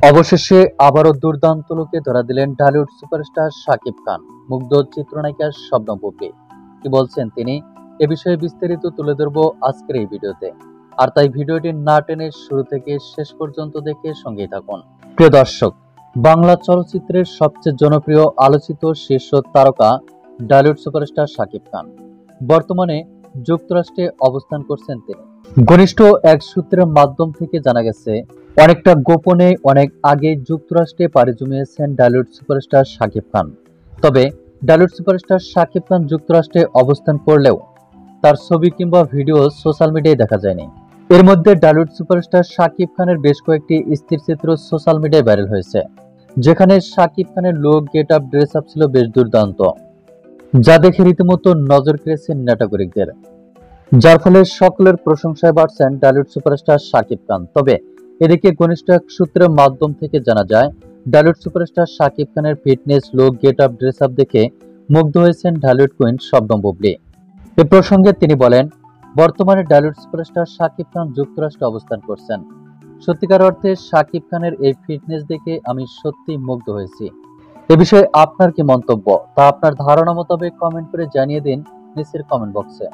অবশেষে আবারও দুর্দান্ত লুকে ধরা দিলেন ঢালিউড সুপারস্টার শাকিব খান। মুগ্ধ চিত্রনায়িকা শবনম বুবলী। কি বলছেন তিনি, এ বিষয়ে বিস্তারিত তুলে ধরবো আজকের এই ভিডিওতে। আর তাই ভিডিওটি না টেনে শুরু থেকে শেষ পর্যন্ত দেখে সঙ্গেই থাকুন। প্রিয় দর্শক, বাংলা চলচ্চিত্রের সবচেয়ে জনপ্রিয় আলোচিত শীর্ষ তারকা ঢালিউড সুপারস্টার শাকিব খান বর্তমানে যুক্তরাষ্ট্রে অবস্থান করছেন তিনি। ঘনিষ্ঠ এক সূত্রের মাধ্যম থেকে জানা গেছে, অনেকটা গোপনে অনেক আগে যুক্তরাষ্ট্রে পাড়ি জমিয়েছেন ঢালিউড সুপারস্টার শাকিব খান। তবে ঢালিউড সুপারস্টার শাকিব খান যুক্তরাষ্ট্রে অবস্থান করলেও তার ছবি কিংবা ভিডিও সোশ্যাল মিডিয়ায় দেখা যায়নি। এর মধ্যে ঢালিউড সুপারস্টার শাকিব খানের বেশ কয়েকটি স্থিরচিত্র সোশ্যাল মিডিয়ায় ভাইরাল হয়েছে, যেখানে শাকিব খানের look, get up, dress up ছিল বেশ দুর্দান্ত, যা দেখে রীতিমতো নজর কেড়েছে নাটকরিকদের, যার ফলে সকলের প্রশংসায় বাড়ছেন ঢালিউড সুপারস্টার শাকিব খান। তবে এদিকে ঘনিষ্ঠ এক সূত্রের মাধ্যম থেকে জানা যায়, ঢালিউড সুপারস্টার শাকিব খানের fitness, look, get up, dress up দেখে মুগ্ধ হয়েছেন ঢালিউড কুইন শবনম বুবলী। এ প্রসঙ্গে তিনি বলেন, বর্তমানে ঢালিউড সুপারস্টার শাকিব খান যুক্তরাষ্ট্রে অবস্থান করছেন। সত্যিকার অর্থে শাকিব খানের এই ফিটনেস দেখে আমি সত্যি মুগ্ধ হয়েছি। এ বিষয়ে আপনার কি মন্তব্য, তা আপনার ধারণা মোতাবেক কমেন্ট করে জানিয়ে দিন নিচের কমেন্ট বক্সে।